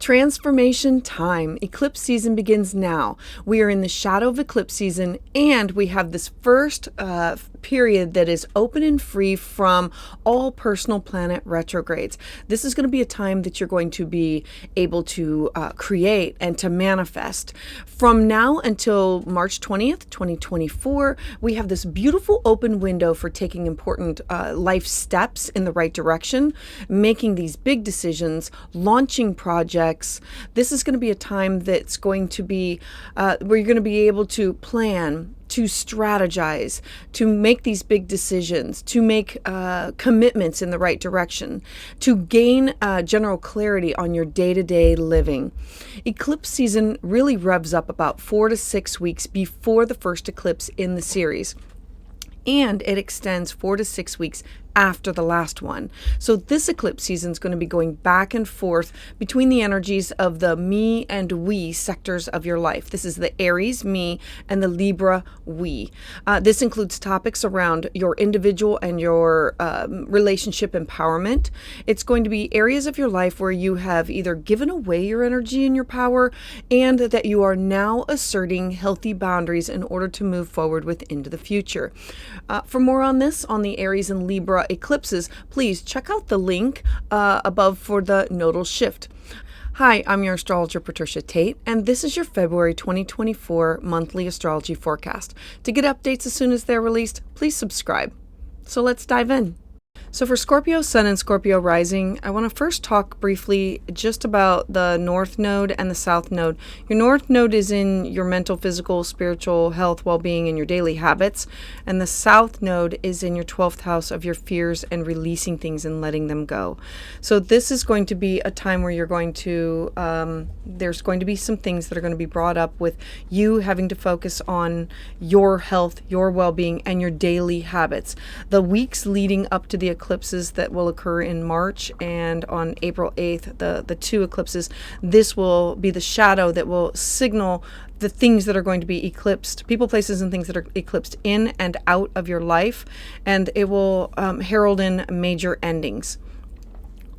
Transformation time. Eclipse season begins now. We are in the shadow of eclipse season, and we have this first period that is open and free from all personal planet retrogrades. This is going to be a time that you're going to be able to create and to manifest. From now until March 20th, 2024, we have this beautiful open window for taking important life steps in the right direction, making these big decisions, launching projects. This is going to be a time that's going to be where you're going to be able to plan, to strategize, to make these big decisions, to make commitments in the right direction, to gain general clarity on your day-to-day living. Eclipse season really revs up about 4 to 6 weeks before the first eclipse in the series, and it extends 4 to 6 weeks after the last one. So this eclipse season is going to be going back and forth between the energies of the me and we sectors of your life. This is the Aries me and the Libra we. This includes topics around your individual and your relationship empowerment. It's going to be areas of your life where you have either given away your energy and your power, and that you are now asserting healthy boundaries in order to move forward with into the future. For more on this, on the Aries and Libra eclipses, please check out the link above for the nodal shift. Hi, I'm your astrologer, Patricia Tate, and this is your February 2024 monthly astrology forecast. To get updates as soon as they're released, please subscribe. So let's dive in. So for Scorpio Sun and Scorpio Rising, I want to first talk briefly just about the North Node and the South Node. Your North Node is in your mental, physical, spiritual health, well-being, and your daily habits. And the South Node is in your 12th house of your fears and releasing things and letting them go. So this is going to be a time where you're going to, there's going to be some things that are going to be brought up with you having to focus on your health, your well-being, and your daily habits. The weeks leading up to the eclipses that will occur in March and on April 8th, the two eclipses, this will be the shadow that will signal the things that are going to be eclipsed, people, places, and things that are eclipsed in and out of your life, and it will herald in major endings.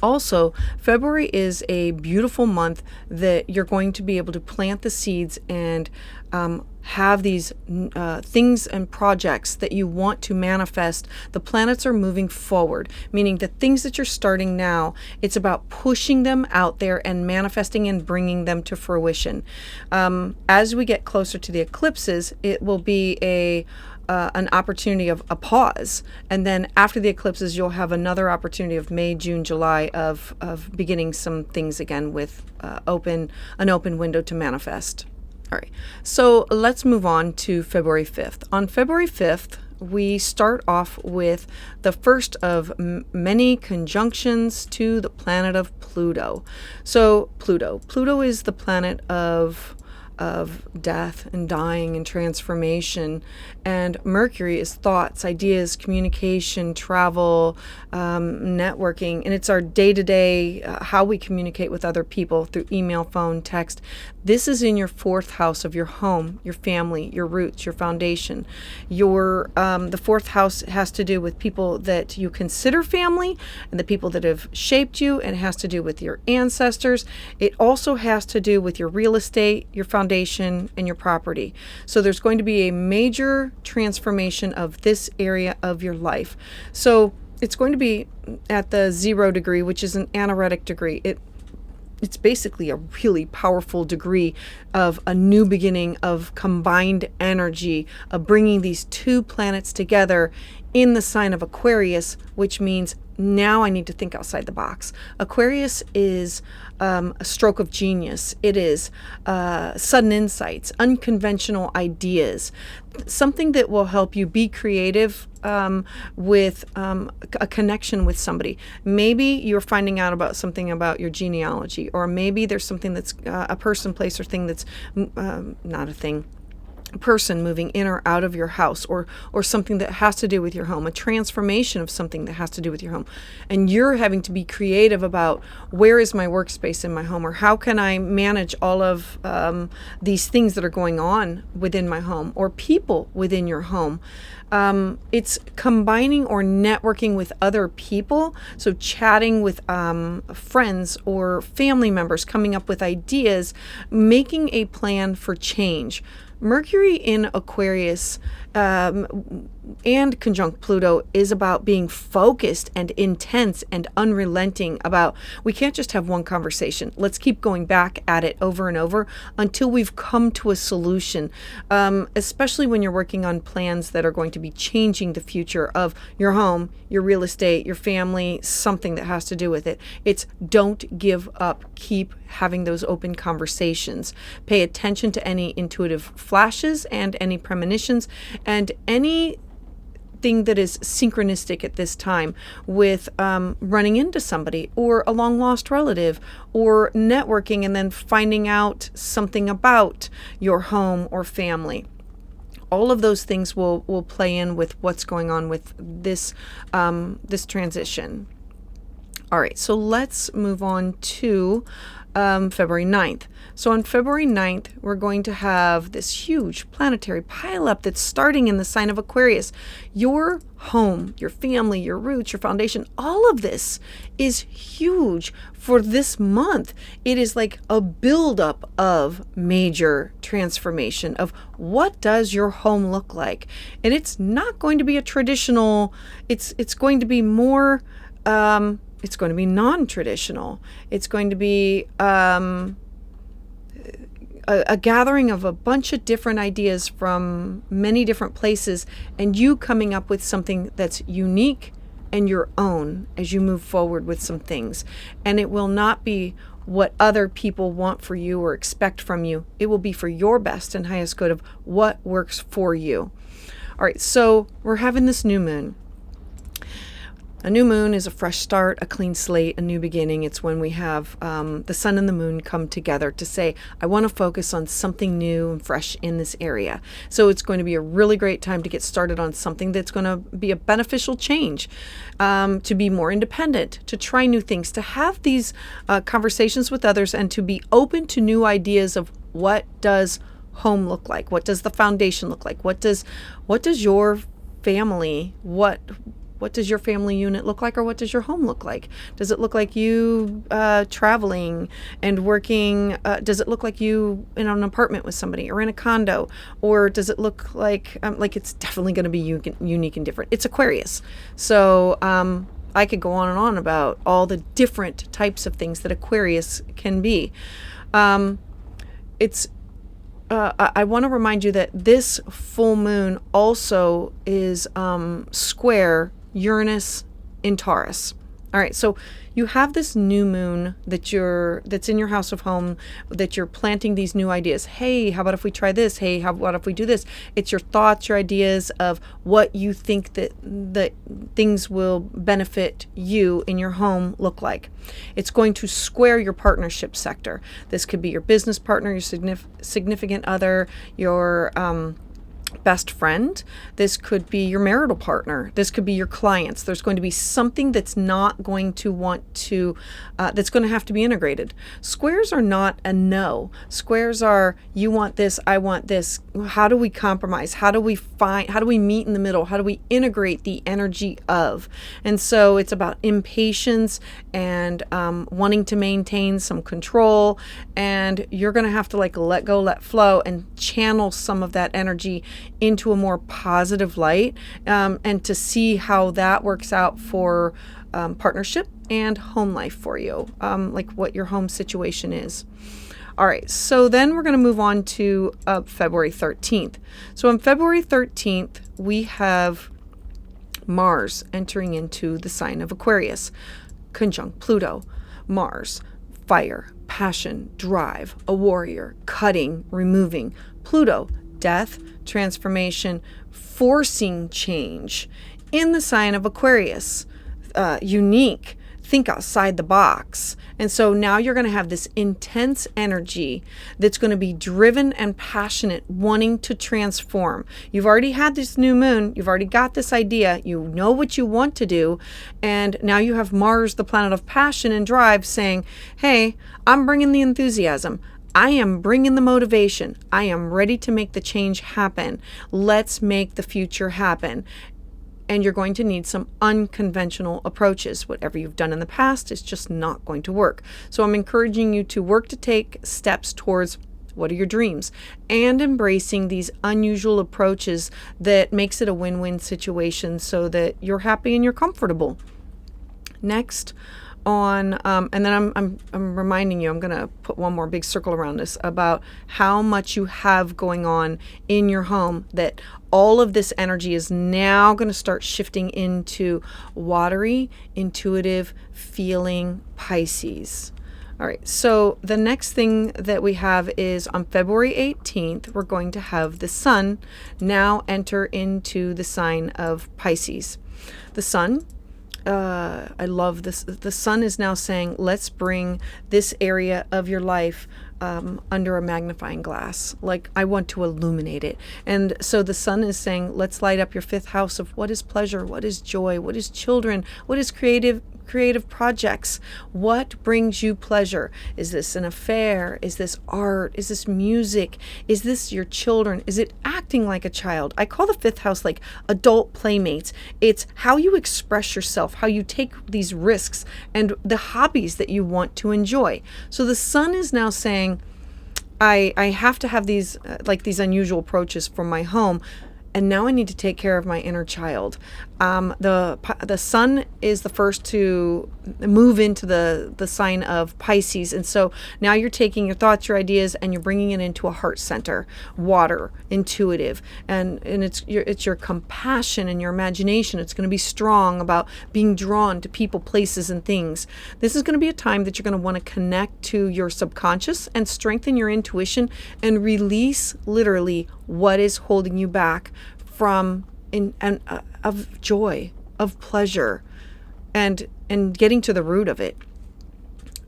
Also, February is a beautiful month that you're going to be able to plant the seeds and have these things and projects that you want to manifest. The planets are moving forward, meaning the things that you're starting now, it's about pushing them out there and manifesting and bringing them to fruition. As we get closer to the eclipses, it will be an opportunity of a pause, and then after the eclipses you'll have another opportunity of May, June, July of beginning some things again with an open window to manifest. All right, so let's move on to February 5th. On February 5th, we start off with the first of many conjunctions to the planet of Pluto. So Pluto is the planet of death and dying and transformation, and Mercury is thoughts, ideas, communication, travel, networking, and it's our day-to-day how we communicate with other people through email, phone, text. This is in your 4th house of your home, your family, your roots, your foundation. The 4th house has to do with people that you consider family and the people that have shaped you, and it has to do with your ancestors. It also has to do with your real estate, your foundation, and your property. So there's going to be a major transformation of this area of your life. So it's going to be at the 0 degree, which is an anaretic degree. It's basically a really powerful degree of a new beginning, of combined energy, of bringing these two planets together in the sign of Aquarius, which means now I need to think outside the box. Aquarius is a stroke of genius. It is sudden insights, unconventional ideas, something that will help you be creative with a connection with somebody. Maybe you're finding out about something about your genealogy, or maybe there's something that's a person, place, or thing that's not a thing. person moving in or out of your house, or something that has to do with your home, a transformation of something that has to do with your home. And you're having to be creative about, where is my workspace in my home, or how can I manage all of these things that are going on within my home, or people within your home. It's combining or networking with other people. So chatting with friends or family members, coming up with ideas, making a plan for change. Mercury in Aquarius and conjunct Pluto is about being focused and intense and unrelenting about, we can't just have one conversation. Let's keep going back at it over and over until we've come to a solution, especially when you're working on plans that are going to be changing the future of your home, your real estate, your family, something that has to do with it. It's don't give up. Keep having those open conversations. Pay attention to any intuitive flashes and any premonitions and any thing that is synchronistic at this time with running into somebody or a long lost relative, or networking and then finding out something about your home or family. All of those things will play in with what's going on with this this transition. All right, so let's move on to February 9th. So on February 9th, we're going to have this huge planetary pileup that's starting in the sign of Aquarius. Your home, your family, your roots, your foundation, all of this is huge for this month. It is like a buildup of major transformation of what does your home look like. And it's not going to be a traditional, it's going to be more, it's going to be non-traditional. It's going to be a gathering of a bunch of different ideas from many different places, and you coming up with something that's unique and your own as you move forward with some things. And it will not be what other people want for you or expect from you. It will be for your best and highest good of what works for you. All right, so we're having this new moon. A new moon is a fresh start, a clean slate, a new beginning. It's when we have the sun and the moon come together to say, I want to focus on something new and fresh in this area. So it's going to be a really great time to get started on something that's going to be a beneficial change, to be more independent, to try new things, to have these conversations with others, and to be open to new ideas of what does home look like? What does the foundation look like? What does your family, what does your family unit look like, or what does your home look like? Does it look like you traveling and working? Does it look like you in an apartment with somebody or in a condo? Or does it look like it's definitely going to be unique and different? It's Aquarius. So I could go on and on about all the different types of things that Aquarius can be. I want to remind you that this full moon also is square Uranus in Taurus. All right, so you have this new moon that's in your house of home, that you're planting these new ideas. Hey, how about if we try this? Hey, how about if we do this? It's your thoughts, your ideas of what you think that things will benefit you in your home look like. It's going to square your partnership sector. This could be your business partner, your significant other, your best friend. This could be your marital partner. This could be your clients. There's going to be something that's not going to want to, that's going to have to be integrated. Squares are not a no. Squares are, you want this, I want this. How do we compromise? How do we meet in the middle? How do we integrate the energy of? And so it's about impatience and wanting to maintain some control. And you're going to have to let go, let flow, and channel some of that energy into a more positive light, and to see how that works out for partnership and home life for you, like what your home situation is. All right, so then we're going to move on to February 13th. So on February 13th, we have Mars entering into the sign of Aquarius, conjunct Pluto. Mars, fire, passion, drive, a warrior, cutting, removing. Pluto, death, transformation, forcing change in the sign of Aquarius. Unique. think outside the box. And so now you're going to have this intense energy that's going to be driven and passionate, wanting to transform. You've already had this new moon. You've already got this idea. You know what you want to do. And now you have Mars, the planet of passion and drive, saying, hey, I'm bringing the enthusiasm. I am bringing the motivation. I am ready to make the change happen. Let's make the future happen. And you're going to need some unconventional approaches. Whatever you've done in the past is just not going to work. So I'm encouraging you to work to take steps towards what are your dreams and embracing these unusual approaches that makes it a win-win situation so that you're happy and you're comfortable. Next on, and then I'm reminding you, I'm going to put one more big circle around this about how much you have going on in your home, that all of this energy is now going to start shifting into watery, intuitive, feeling Pisces. All right, so the next thing that we have is on February 18th, we're going to have the sun now enter into the sign of Pisces. The sun, I love this. The sun is now saying, let's bring this area of your life under a magnifying glass. Like, I want to illuminate it. And so the sun is saying, let's light up your fifth house of what is pleasure, what is joy, what is children, what is creative projects. What brings you pleasure? Is this an affair? Is this art? Is this music? Is this your children? Is it acting like a child? I call the fifth house like adult playmates. It's how you express yourself, how you take these risks, and the hobbies that you want to enjoy. So the sun is now saying, I have to have these these unusual approaches for my home. And now I need to take care of my inner child. The sun is the first to move into the sign of Pisces. And so now you're taking your thoughts, your ideas, and you're bringing it into a heart center, water, intuitive. And it's your compassion and your imagination. It's going to be strong about being drawn to people, places, and things. This is going to be a time that you're going to want to connect to your subconscious and strengthen your intuition and release literally what is holding you back from of joy, of pleasure, and getting to the root of it.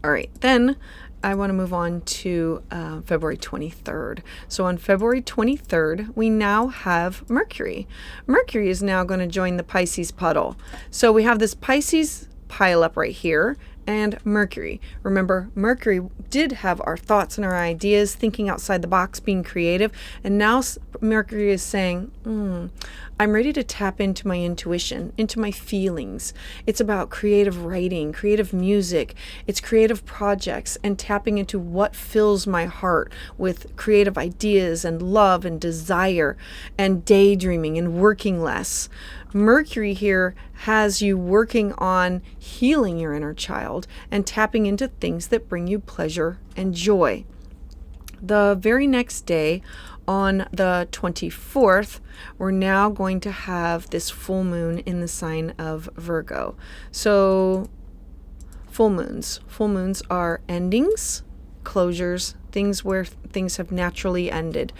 All right, then I want to move on to February 23rd. So on February 23rd, we now have Mercury. Mercury is now going to join the Pisces puddle. So we have this Pisces pile up right here, and Mercury. Remember, Mercury did have our thoughts and our ideas, thinking outside the box, being creative. And now Mercury is saying, I'm ready to tap into my intuition, into my feelings. It's about creative writing, creative music. It's creative projects and tapping into what fills my heart with creative ideas and love and desire and daydreaming and working less. Mercury here has you working on healing your inner child and tapping into things that bring you pleasure and joy. The very next day, on the 24th, we're now going to have this full moon in the sign of Virgo. So full moons are endings, closures, things where things have naturally ended.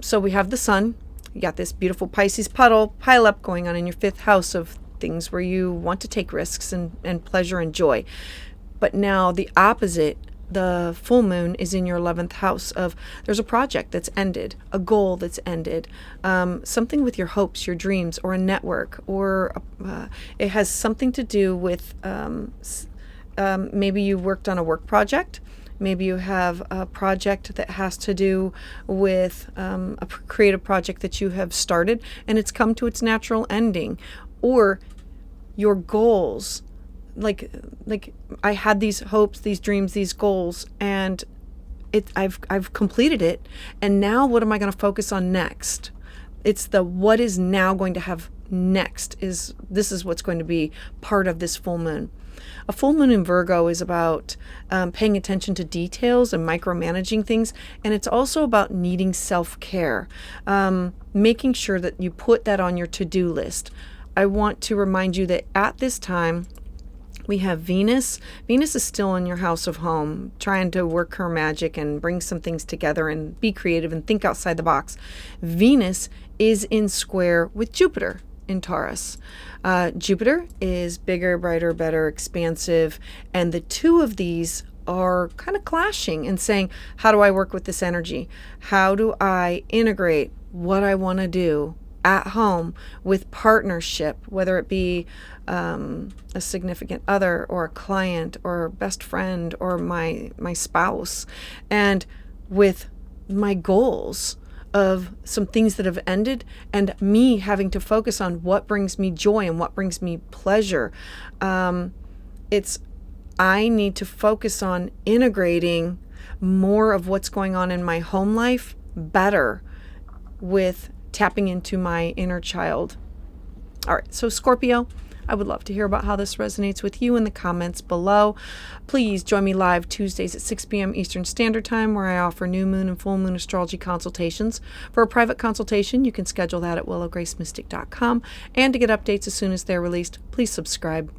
So we have the sun. You got this beautiful Pisces pile up going on in your fifth house of things where you want to take risks and pleasure and joy. But now the opposite, the full moon, is in your 11th house of there's a project that's ended, a goal that's ended, something with your hopes, your dreams, or a network, or it has something to do with maybe you worked on a work project. Maybe you have a project that has to do with a creative project that you have started and it's come to its natural ending. Or your goals, like I had these hopes, these dreams, these goals, and I've completed it, and now what am I going to focus on next? It's the what is now going to have next. This is what's going to be part of this full moon. A full moon in Virgo is about paying attention to details and micromanaging things, and it's also about needing self-care, making sure that you put that on your to-do list. I want to remind you that at this time, we have Venus. Venus is still in your house of home, trying to work her magic and bring some things together and be creative and think outside the box. Venus is in square with Jupiter. in Taurus. Jupiter is bigger, brighter, better, expansive, and the two of these are kind of clashing and saying, how do I work with this energy? How do I integrate what I want to do at home with partnership, whether it be a significant other or a client or best friend or my spouse, and with my goals of some things that have ended and me having to focus on what brings me joy and what brings me pleasure. I need to focus on integrating more of what's going on in my home life better with tapping into my inner child. All right, so Scorpio, I would love to hear about how this resonates with you in the comments below. Please join me live Tuesdays at 6 p.m. Eastern Standard Time, where I offer new moon and full moon astrology consultations. For a private consultation, you can schedule that at willowgracemystic.com. And to get updates as soon as they're released, please subscribe.